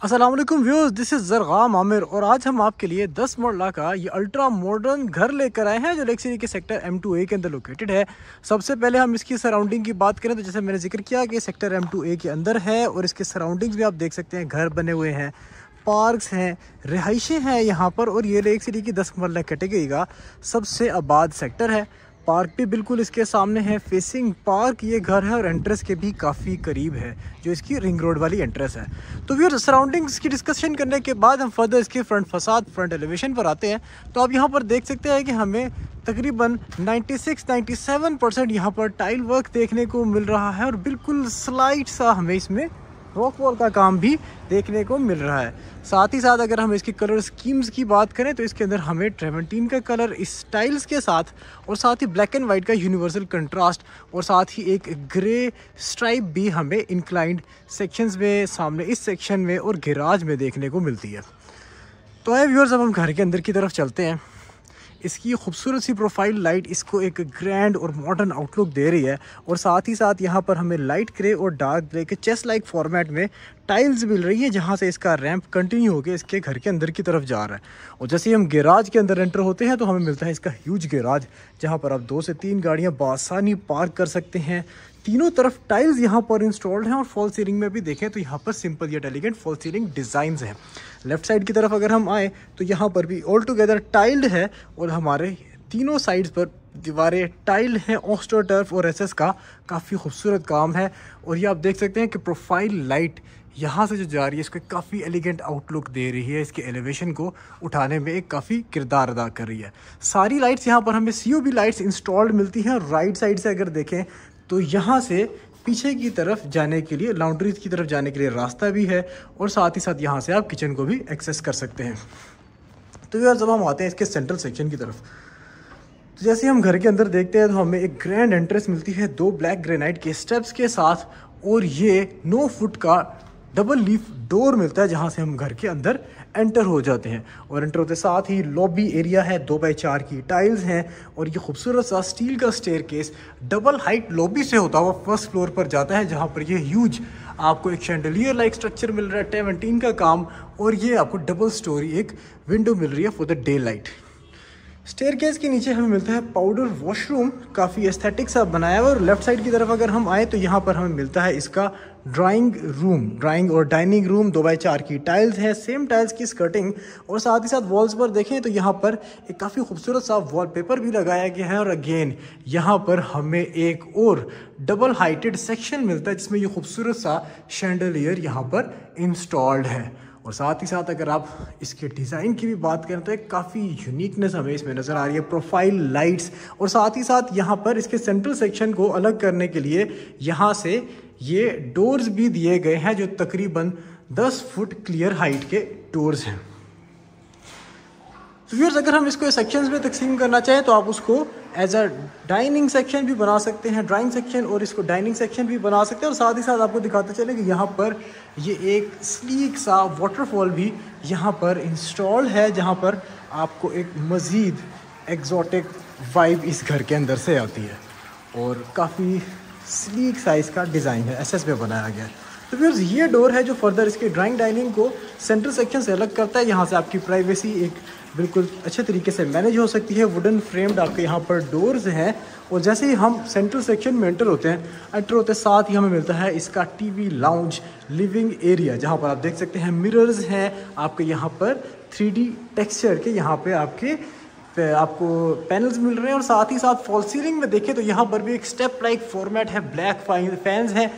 अस्सलाम वालेकुम viewers, this is ज़रग़ाम Aamir और आज हम आपके लिए 10 मरला का ये अल्ट्रा मॉडर्न घर लेकर आए हैं जो लेक सिटी के सेक्टर M2A के अंदर लोकेटेड है। सबसे पहले हम इसकी सराउंडिंग की बात करें तो जैसे मैंने जिक्र किया कि सेक्टर M2A के अंदर है और इसके सराउंडिंग्स भी आप देख सकते हैं, घर बने हुए हैं, पार्क्स हैं, रिहाइशें हैं यहाँ पर। और ये लेक सिटी की 10 मरला कैटेगरी का सबसे आबाद सेक्टर है। पार्क भी बिल्कुल इसके सामने है, फेसिंग पार्क ये घर है और एंट्रेंस के भी काफ़ी करीब है जो इसकी रिंग रोड वाली एंट्रेंस है। तो फिर सराउंडिंग्स की डिस्कशन करने के बाद हम फर्दर इसके फ्रंट फसाद फ्रंट एलिवेशन पर आते हैं। तो आप यहाँ पर देख सकते हैं कि हमें तकरीबन 96-97% यहाँ पर टाइल वर्क देखने को मिल रहा है और बिल्कुल स्लाइड सा हमें इसमें रॉक वॉल का काम भी देखने को मिल रहा है। साथ ही साथ अगर हम इसकी कलर स्कीम्स की बात करें तो इसके अंदर हमें ट्रेवेंटीन का कलर इस टाइल्स के साथ और साथ ही ब्लैक एंड वाइट का यूनिवर्सल कंट्रास्ट और साथ ही एक ग्रे स्ट्राइप भी हमें इंक्लाइंड सेक्शंस में सामने इस सेक्शन में और गैराज में देखने को मिलती है। तो आए व्यूअर्स, अब हम घर के अंदर की तरफ चलते हैं। इसकी खूबसूरत सी प्रोफाइल लाइट इसको एक ग्रैंड और मॉडर्न आउटलुक दे रही है और साथ ही साथ यहाँ पर हमें लाइट ग्रे और डार्क ग्रे के चेस्ट लाइक फॉर्मेट में टाइल्स मिल रही है जहाँ से इसका रैंप कंटिन्यू होकर इसके घर के अंदर की तरफ जा रहा है। और जैसे ही हम गैराज के अंदर एंटर होते हैं तो हमें मिलता है इसका ह्यूज गैराज जहाँ पर आप 2 से 3 गाड़ियाँ बआसानी पार्क कर सकते हैं। तीनों तरफ टाइल्स यहाँ पर इंस्टॉल्ड हैं और फॉल सीलिंग में भी देखें तो यहाँ पर सिंपल या एलिगेंट फॉल सीलिंग डिज़ाइंस हैं। लेफ्ट साइड की तरफ अगर हम आए तो यहाँ पर भी ऑल टुगेदर टाइल्ड है और हमारे तीनों साइड्स पर दीवारें टाइल हैं। ऑस्टो टर्फ और एसएस का काफ़ी खूबसूरत काम है और ये आप देख सकते हैं कि प्रोफाइल लाइट यहाँ से जो जा रही है इसको काफ़ी एलिगेंट आउटलुक दे रही है, इसके एलिवेशन को उठाने में एक काफ़ी किरदार अदा कर रही है। सारी लाइट्स यहाँ पर हमें COB लाइट्स इंस्टॉल्ड मिलती हैं। राइट साइड से अगर देखें तो यहाँ से पीछे की तरफ जाने के लिए लॉन्ड्रीज की तरफ जाने के लिए रास्ता भी है और साथ ही साथ यहाँ से आप किचन को भी एक्सेस कर सकते हैं। तो यार जब हम आते हैं इसके सेंट्रल सेक्शन की तरफ तो जैसे हम घर के अंदर देखते हैं तो हमें एक ग्रैंड एंट्रेंस मिलती है 2 ब्लैक ग्रेनाइट के स्टेप्स के साथ और ये 9 फुट का डबल लीफ डोर मिलता है जहाँ से हम घर के अंदर एंटर हो जाते हैं। और एंटर होते साथ ही लॉबी एरिया है, 2x4 की टाइल्स हैं और ये खूबसूरत सा स्टील का स्टेयरकेस डबल हाइट लॉबी से होता हुआ फर्स्ट फ्लोर पर जाता है जहाँ पर ये ह्यूज आपको एक शैंडलियर लाइक स्ट्रक्चर मिल रहा है, ट्रेवेंटीन का काम और ये आपको डबल स्टोरी एक विंडो मिल रही है for the day light. Staircase के नीचे हमें मिलता है पाउडर वॉशरूम, काफ़ी एस्थेटिक सा बनाया हुआ। और लेफ्ट साइड की तरफ अगर हम आए तो यहाँ पर हमें मिलता है इसका ड्राइंग और डाइनिंग रूम। 2x4 की टाइल्स है, सेम टाइल्स की स्कर्टिंग और साथ ही साथ वॉल्स पर देखें तो यहाँ पर एक काफ़ी खूबसूरत सा वॉलपेपर भी लगाया गया है। और अगेन यहाँ पर हमें एक और डबल हाइटेड सेक्शन मिलता है जिसमें ये खूबसूरत सा शैंडलियर यहाँ पर इंस्टॉल्ड है। और साथ ही साथ अगर आप इसके डिज़ाइन की भी बात करें तो एक काफ़ी यूनिकनेस हमें इसमें नज़र आ रही है, प्रोफाइल लाइट्स और साथ ही साथ यहाँ पर इसके सेंट्रल सेक्शन को अलग करने के लिए यहाँ से ये डोर्स भी दिए गए हैं जो तकरीबन 10 फुट क्लियर हाइट के डोर्स हैं। तो व्यूअर्स, अगर हम इसको सेक्शंस में तकसीम करना चाहें तो आप उसको एज अ डाइनिंग सेक्शन भी बना सकते हैं, ड्राइंग सेक्शन और इसको डाइनिंग सेक्शन भी बना सकते हैं। और साथ ही साथ आपको दिखाते चले कि यहाँ पर ये एक स्लीक सा वाटरफॉल भी यहाँ पर इंस्टॉल है जहाँ पर आपको एक मज़ीद एग्जॉटिक वाइब इस घर के अंदर से आती है और काफ़ी स्लीक साइज़ का डिज़ाइन है, SS में बनाया गया है। तो व्यूअर्स, ये डोर है जो फर्दर इसके ड्राइंग डाइनिंग को सेंट्रल सेक्शन से अलग करता है। यहाँ से आपकी प्राइवेसी एक बिल्कुल अच्छे तरीके से मैनेज हो सकती है। वुडन फ्रेम्ड आपके यहाँ पर डोर्स हैं और जैसे ही हम सेंट्रल सेक्शन में एंटर होते साथ ही हमें मिलता है इसका TV लाउंज लिविंग एरिया जहाँ पर आप देख सकते हैं मिरर्स हैं आपके यहाँ पर 3D टेक्सचर के यहाँ पे आपको पैनल्स मिल रहे हैं। और साथ ही साथ फॉल सीलिंग में देखें तो यहाँ पर भी एक स्टेप लाइक फॉर्मेट है, ब्लैक फैंस हैं,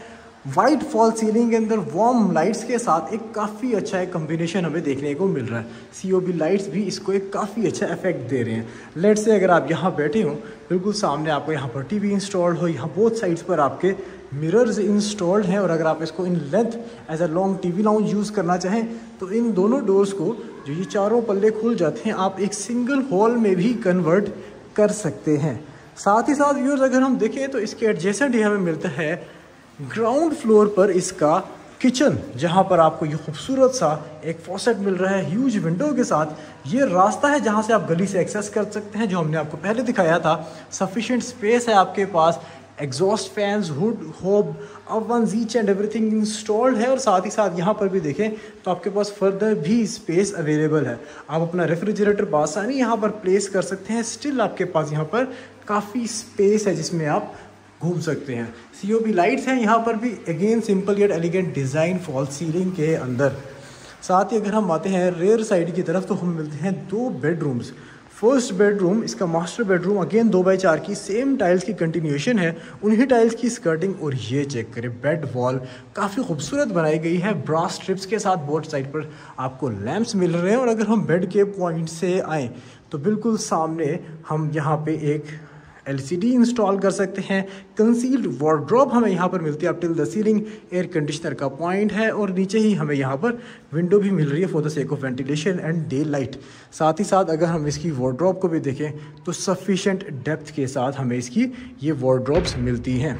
वाइट फॉल सीलिंग के अंदर वार्म लाइट्स के साथ एक काफ़ी अच्छा एक कम्बिनेशन हमें देखने को मिल रहा है। COB लाइट्स भी इसको एक काफ़ी अच्छा इफेक्ट दे रहे हैं। लेट्स से अगर आप यहाँ बैठे हो बिल्कुल सामने आपको यहाँ पर TV इंस्टॉल्ड हो, यहाँ बोथ साइड्स पर आपके मिरर्स इंस्टॉल्ड हैं और अगर आप इसको in length as a long TV lounge use करना चाहें तो इन दोनों डोर्स को जो ये चारों पल्ले खुल जाते हैं आप एक सिंगल हॉल में भी कन्वर्ट कर सकते हैं। साथ ही साथ व्यूअर्स, अगर हम देखें तो इसके एडजेसेंट ही हमें मिलता है ग्राउंड फ्लोर पर इसका किचन जहां पर आपको ये खूबसूरत सा एक फॉसेट मिल रहा है ह्यूज विंडो के साथ। ये रास्ता है जहां से आप गली से एक्सेस कर सकते हैं जो हमने आपको पहले दिखाया था। सफिशिएंट स्पेस है आपके पास, exhaust fans, hood, hob, ovens, each and everything installed है। और साथ ही साथ यहाँ पर भी देखें तो आपके पास फर्दर भी स्पेस अवेलेबल है। आप अपना रेफ्रिजरेटर बासानी यहाँ पर प्लेस कर सकते हैं। स्टिल आपके पास यहाँ पर काफ़ी स्पेस है जिसमें आप घूम सकते हैं। COB लाइट्स हैं यहाँ पर भी, again simple yet elegant design fall ceiling के अंदर। साथ ही अगर हम आते हैं रेयर साइड की तरफ तो हम मिलते हैं 2 बेडरूम्स। फर्स्ट बेडरूम इसका मास्टर बेडरूम, अगेन 2x4 की सेम टाइल्स की कंटिन्यूएशन है, उन्हीं टाइल्स की स्कर्टिंग। और ये चेक करें, बेड वॉल काफ़ी खूबसूरत बनाई गई है, ब्रास स्ट्रिप्स के साथ बोथ साइड पर आपको लैंप्स मिल रहे हैं। और अगर हम बेड के पॉइंट से आएँ तो बिल्कुल सामने हम यहाँ पे एक LCD इंस्टॉल कर सकते हैं। कंसील्ड वार्डरोब हमें यहाँ पर मिलती है up till the ceiling. Air conditioner का पॉइंट है और नीचे ही हमें यहाँ पर विंडो भी मिल रही है for the sake of ventilation and day light. साथ ही साथ अगर हम इसकी वार्डरोब को भी देखें तो सफिशेंट डेप्थ के साथ हमें इसकी ये वार्डरोब्स मिलती हैं।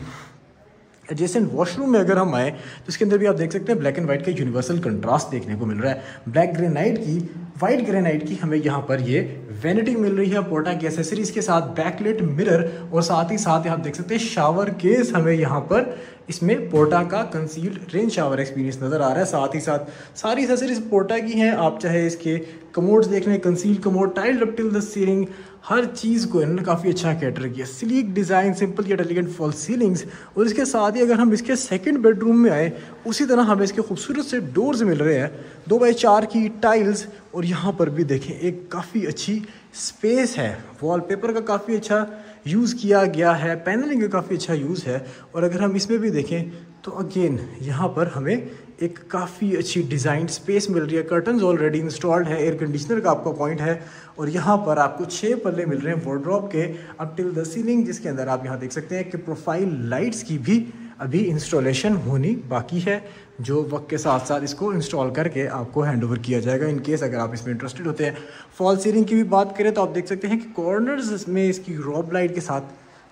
एडजेसेंट वॉशरूम में अगर हम आए तो इसके अंदर भी आप देख सकते हैं ब्लैक एंड वाइट का यूनिवर्सल कंट्रास्ट देखने को मिल रहा है। ब्लैक ग्रेनाइट की, वाइट ग्रेनाइट की हमें यहाँ पर ये वैनिटी मिल रही है पोर्टा की एसेसरीज के साथ, बैकलेट मिरर। और साथ ही साथ आप देख सकते हैं शावर केस हमें यहाँ पर इसमें पोर्टा का कंसील्ड रेन शावर एक्सपीरियंस नज़र आ रहा है। साथ ही साथ सारी एसेसरीज पोर्टा की हैं। आप चाहे इसके कमोड्स देख लें, concealed commode, tiled up till the ceiling, हर चीज़ को इन्होंने काफ़ी अच्छा कैटर किया। Sleek design, simple yet elegant fall ceilings. और इसके साथ ही अगर हम इसके सेकंड बेडरूम में आए उसी तरह हमें इसके खूबसूरत से डोर्स मिल रहे हैं, 2x4 की टाइल्स। और यहाँ पर भी देखें एक काफ़ी अच्छी स्पेस है, वॉलपेपर का काफ़ी अच्छा यूज़ किया गया है, पैनलिंग का काफ़ी अच्छा यूज़ है। और अगर हम इसमें भी देखें तो अगेन यहाँ पर हमें एक काफ़ी अच्छी डिज़ाइन स्पेस मिल रही है। कर्टन्स ऑलरेडी इंस्टॉल्ड है, एयर कंडीशनर का आपका पॉइंट है। और यहाँ पर आपको 6 पल्ले मिल रहे हैं वार्डरोब के अप टिल द सीलिंग, जिसके अंदर आप यहाँ देख सकते हैं कि प्रोफाइल लाइट्स की भी अभी इंस्टॉलेशन होनी बाकी है, जो वक्त के साथ साथ इसको इंस्टॉल करके आपको हैंडओवर किया जाएगा इन केस अगर आप इसमें इंटरेस्टेड होते हैं। फॉल सीलिंग की भी बात करें तो आप देख सकते हैं कि कॉर्नर्स में इसकी रॉब लाइट के साथ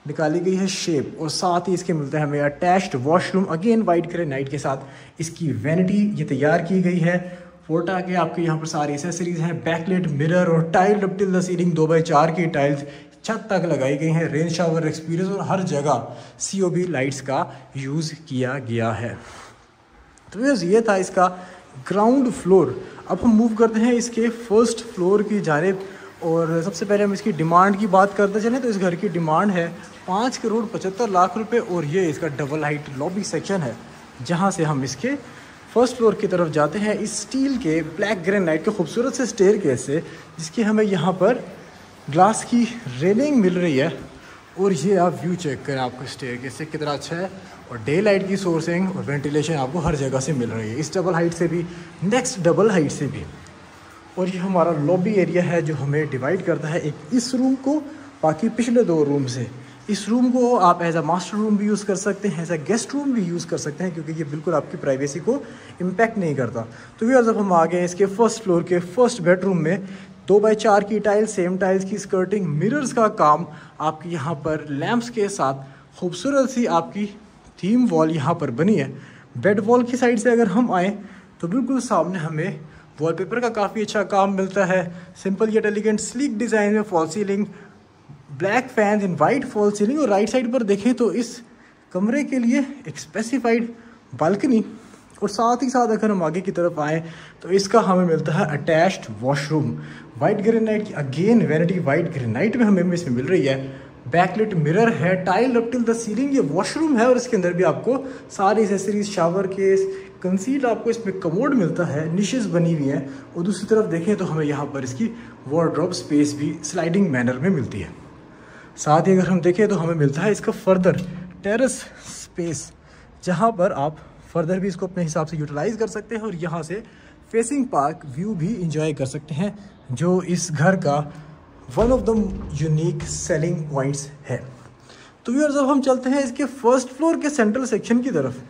निकाली गई है शेप। और साथ ही इसके मिलता है हमें attached washroom, again white granite के साथ इसकी वैनिटी ये तैयार की गई है। पोर्टा के आपके यहाँ पर सारी एसेसरीज हैं, बैकलेट मिरर और tiled up till the ceiling 2x4 की टाइल्स छत तक लगाई गई हैं। रेन शावर एक्सपीरियंस और हर जगह COB लाइट्स का यूज़ किया गया है। तो ये था इसका ग्राउंड फ्लोर। अब हम मूव करते हैं इसके फर्स्ट फ्लोर की जानिब। और सबसे पहले हम इसकी डिमांड की बात करते चलें तो इस घर की डिमांड है 5,75,00,000 रुपये। और ये इसका डबल हाइट लॉबी सेक्शन है, जहाँ से हम इसके फर्स्ट फ्लोर की तरफ जाते हैं इस स्टील के ब्लैक ग्रेनाइट के खूबसूरत से स्टेयर केस से, जिसकी हमें यहाँ पर ग्लास की रेलिंग मिल रही है। और ये आप व्यू चेक करें, आपको स्टेयर केस से कितना अच्छा है। और डे लाइट की सोर्सिंग और वेंटिलेशन आपको हर जगह से मिल रही है, इस डबल हाइट से भी, नेक्स्ट डबल हाइट से भी। और ये हमारा लॉबी एरिया है जो हमें डिवाइड करता है एक इस रूम को बाकी पिछले 2 रूम से। इस रूम को आप एज अ मास्टर रूम भी यूज़ कर सकते हैं, एज अ गेस्ट रूम भी यूज़ कर सकते हैं, क्योंकि ये बिल्कुल आपकी प्राइवेसी को इम्पैक्ट नहीं करता। तो ये जब हम आ गए इसके फर्स्ट फ्लोर के फर्स्ट बेडरूम में, 2x4 की टाइल्स, सेम टाइल्स की स्कर्टिंग, मिरर्स का काम आपकी यहाँ पर लैंप्स के साथ खूबसूरत सी आपकी थीम वॉल यहाँ पर बनी है। बेड वॉल की साइड से अगर हम आएँ तो बिल्कुल सामने हमें वॉलपेपर का काफ़ी अच्छा काम मिलता है। Simple yet elegant sleek design में fall ceiling, black fans in white fall ceiling. और राइट साइड पर देखें तो इस कमरे के लिए एक स्पेसिफाइड बालकनी। और साथ ही साथ अगर हम आगे की तरफ आएँ तो इसका हमें मिलता है अटैच्ड वॉशरूम, वाइट ग्रेनाइट की, अगेन वैनिटी वाइट ग्रेनाइट में हमें इसमें मिल रही है। बैकलेट मिरर है, tile up till the ceiling ये वॉशरूम है। और इसके अंदर भी आपको सारी एसेसरीज, शावर केस, कंसील आपको इसमें कमोड मिलता है, निशेस बनी हुई हैं। और दूसरी तरफ देखें तो हमें यहाँ पर इसकी वार्डरोब स्पेस भी स्लाइडिंग मैनर में मिलती है। साथ ही अगर हम देखें तो हमें मिलता है इसका फर्दर टेरेस स्पेस, जहाँ पर आप फर्दर भी इसको अपने हिसाब से यूटिलाइज़ कर सकते हैं। और यहाँ से फेसिंग पार्क व्यू भी इंजॉय कर सकते हैं, जो इस घर का one of the unique selling points है। तो व्यूअर्स अब हम चलते हैं इसके फर्स्ट फ्लोर के सेंट्रल सेक्शन की तरफ।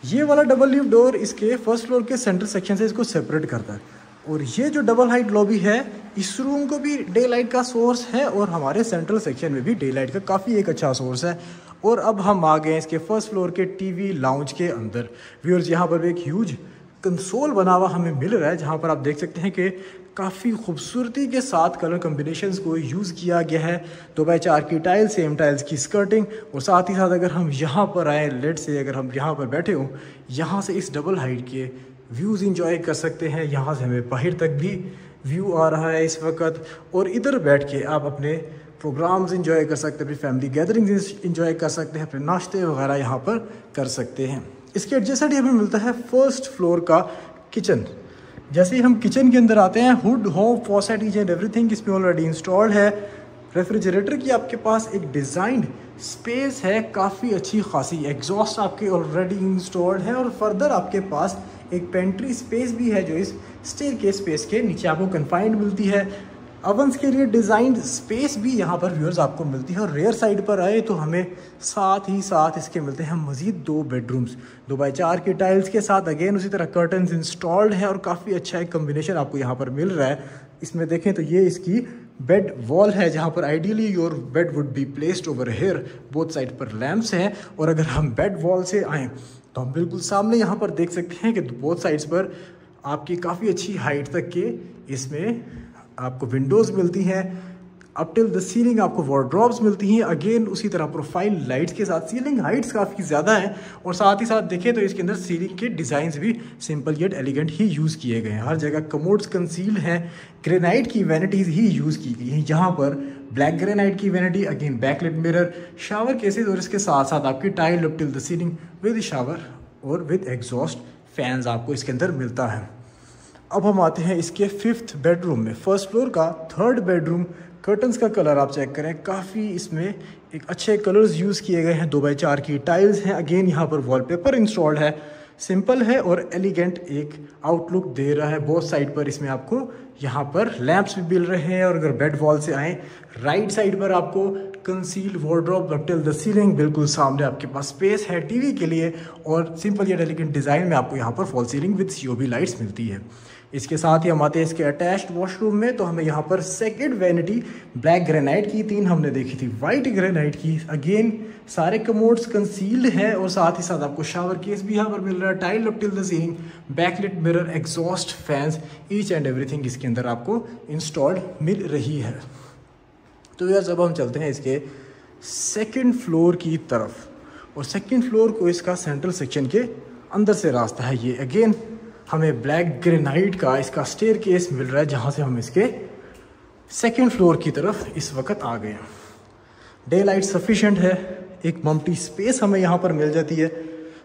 ये वाला डबल लीफ डोर इसके फर्स्ट फ्लोर के सेंट्रल सेक्शन से इसको सेपरेट करता है। और ये जो डबल हाइट लॉबी है, इस रूम को भी डे लाइट का सोर्स है और हमारे सेंट्रल सेक्शन में भी डे लाइट का काफ़ी एक अच्छा सोर्स है। और अब हम आ गए इसके फर्स्ट फ्लोर के टीवी लाउंज के अंदर। व्यूअर्स यहाँ पर भी एक ह्यूज कंसोल बना हुआ हमें मिल रहा है, जहाँ पर आप देख सकते हैं कि काफ़ी खूबसूरती के साथ कलर कम्बिनेशंस को यूज़ किया गया है। 2x4 की टाइल, सेम टाइल्स की स्कर्टिंग, और साथ ही साथ अगर हम यहाँ पर आए, लेट से अगर हम यहाँ पर बैठे हों, यहाँ से इस डबल हाइट के व्यूज़ इंजॉय कर सकते हैं। यहाँ से हमें बाहर तक भी व्यू आ रहा है इस वक्त, और इधर बैठ के आप अपने प्रोग्राम्स इंजॉय कर सकते हैं, अपनी फैमिली गैदरिंग्स इंजॉय कर सकते हैं, अपने नाश्ते वगैरह यहाँ पर कर सकते हैं। इसके एडजेसेंट हमें मिलता है फर्स्ट फ्लोर का किचन। जैसे ही हम किचन के अंदर आते हैं, hood, hob, faucet, each and everything इसमें ऑलरेडी इंस्टॉल्ड है। रेफ्रिजरेटर की आपके पास एक डिज़ाइंड स्पेस है, काफ़ी अच्छी खासी। एग्जॉस्ट आपके ऑलरेडी इंस्टॉल्ड है, और फर्दर आपके पास एक पेंट्री स्पेस भी है जो इस स्टेयर के स्पेस के नीचे आपको कन्फाइंड मिलती है। अवंस के लिए डिज़ाइंड स्पेस भी यहाँ पर व्यूअर्स आपको मिलती है। और रेयर साइड पर आए तो हमें साथ ही साथ इसके मिलते हैं मज़ीद 2 बेडरूम्स, 2x4 की टाइल्स के साथ। अगेन उसी तरह कर्टन्स इंस्टॉल्ड है, और काफ़ी अच्छा एक कम्बिनेशन आपको यहाँ पर मिल रहा है। इसमें देखें तो ये इसकी बेड वॉल है, जहाँ पर ideally your bed would be placed over here. Both side पर लैंप्स हैं, और अगर हम बेड वॉल से आएँ तो हम बिल्कुल सामने यहाँ पर देख सकते हैं कि बोथ साइड्स पर आपकी काफ़ी अच्छी हाइट तक के इसमें आपको विंडोज़ मिलती हैं। अप टिल द सीलिंग आपको वार्डरोब्स मिलती हैं। अगेन उसी तरह प्रोफाइल लाइट्स के साथ सीलिंग हाइट्स काफ़ी ज़्यादा हैं, और साथ ही साथ देखें तो इसके अंदर सीलिंग के डिज़ाइंस भी सिंपल येट एलिगेंट ही यूज़ किए गए हैं। हर जगह कमोड्स कंसील्ड हैं, ग्रेनाइट की वैनिटीज़ ही यूज़ की गई हैं। यहाँ पर ब्लैक ग्रेनाइट की vanity, again backlit mirror, shower cases, और इसके साथ साथ आपकी tile up till the ceiling with shower और विद एग्जॉस्ट फैंस आपको इसके अंदर मिलता है। अब हम आते हैं इसके 5th बेडरूम में। फर्स्ट फ्लोर का 3rd बेडरूम। कर्टन्स का कलर आप चेक करें, काफ़ी इसमें एक अच्छे कलर्स यूज़ किए गए हैं। 2x4 की टाइल्स हैं। अगेन यहाँ पर वॉलपेपर इंस्टॉल्ड है, सिंपल है और एलिगेंट एक आउटलुक दे रहा है। बोथ साइड पर इसमें आपको यहाँ पर लैंप्स भी मिल रहे हैं। और अगर बेड वॉल से आएँ, राइट साइड पर आपको concealed wardrobe up till the ceiling, बिल्कुल सामने आपके पास स्पेस है टीवी के लिए, और सिंपल या एलिगेंट डिज़ाइन में आपको यहाँ पर fall ceiling with COB lights मिलती है। इसके साथ ही हम आते हैं इसके अटैच्ड वॉशरूम में, तो हमें यहाँ पर सेकंड वैनिटी ब्लैक ग्रेनाइट की, 3 हमने देखी थी वाइट ग्रेनाइट की। अगेन सारे कमोड्स कंसील्ड हैं, और साथ ही साथ आपको शावर केस भी यहाँ पर मिल रहा है। Tile up till the ceiling, backlit mirror, exhaust fans, each and everything इसके अंदर आपको इंस्टॉल्ड मिल रही है। तो यार जब हम चलते हैं इसके 2nd फ्लोर की तरफ, और 2nd फ्लोर को इसका सेंट्रल सेक्शन के अंदर से रास्ता है ये। अगेन हमें ब्लैक ग्रेनाइट का इसका स्टेयर केस मिल रहा है, जहाँ से हम इसके 2nd फ्लोर की तरफ इस वक्त आ गए हैं। डे लाइट सफिशेंट है, एक मम्टी स्पेस हमें यहाँ पर मिल जाती है।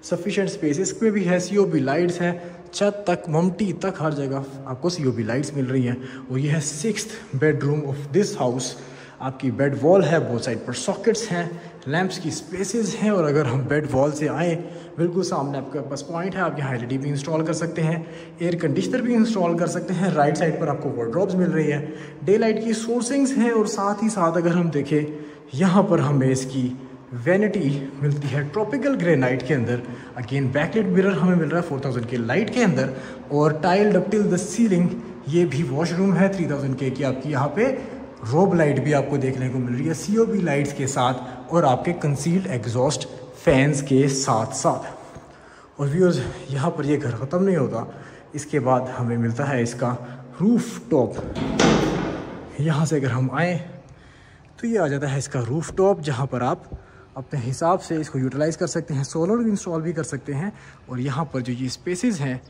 सफिशेंट स्पेस इसमें भी है, COB लाइट्स हैं, छत तक मम्टी तक हर जगह आपको COB लाइट्स मिल रही हैं। और ये है 6th bedroom of this house. आपकी बेड वॉल है, बोथ साइड पर सॉकेट्स हैं, लैंप्स की स्पेसेस हैं। और अगर हम बेड वॉल से आएँ, बिल्कुल सामने आपके पास पॉइंट है, आप यहाँ LED भी इंस्टॉल कर सकते हैं, एयर कंडीशनर भी इंस्टॉल कर सकते हैं। राइट साइड पर आपको वार्डरोब्स मिल रही है, डे लाइट की सोर्सिंग्स हैं। और साथ ही साथ अगर हम देखें, यहाँ पर हमें इसकी वैनिटी मिलती है ट्रॉपिकल ग्रेनाइट के अंदर। अगेन बैकलिट मिरर हमें मिल रहा है 4000 के लाइट के अंदर, और tiled up till the ceiling ये भी वॉशरूम है 3000 के की। आपकी यहाँ पे रोब लाइट भी आपको देखने को मिल रही है COB लाइट्स के साथ, और आपके कंसील्ड एग्जॉस्ट फैंस के साथ साथ। और व्यूअर्स यहाँ पर ये घर ख़त्म नहीं होता, इसके बाद हमें मिलता है इसका रूफ टॉप। यहाँ से अगर हम आएँ तो ये आ जाता है इसका रूफ टॉप, जहाँ पर आप अपने हिसाब से इसको यूटिलाइज़ कर सकते हैं, सोलर इंस्टॉल भी कर सकते हैं। और यहाँ पर जो ये स्पेसेस हैं,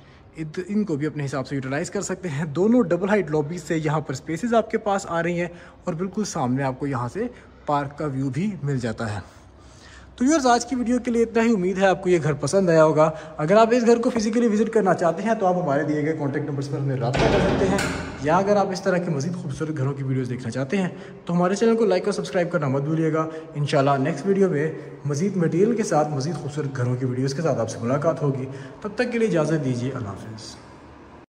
इनको भी अपने हिसाब से यूटिलाइज़ कर सकते हैं। दोनों डबल हाइट लॉबीज से यहाँ पर स्पेसेस आपके पास आ रही हैं, और बिल्कुल सामने आपको यहाँ से पार्क का व्यू भी मिल जाता है। तो व्यूअर्स आज की वीडियो के लिए इतना ही। उम्मीद है आपको ये घर पसंद आया होगा। अगर आप इस घर को फिजिकली विजिट करना चाहते हैं तो आप हमारे दिए गए कॉन्टैक्ट नंबर्स पर हमें रब्ता कर सकते हैं, या अगर आप इस तरह के मज़ीद खूबसूरत घरों की वीडियोस देखना चाहते हैं तो हमारे चैनल को लाइक और सब्सक्राइब करना मत भूलिएगा। इंशाल्लाह नेक्स्ट वीडियो में मज़ीद मटीरियल के साथ, मज़ीद खूबसूरत घरों की वीडियोज़ के साथ आपसे मुलाकात होगी। तब तक के लिए इजाज़त दीजिए। अल्लाह हाफ़िज़।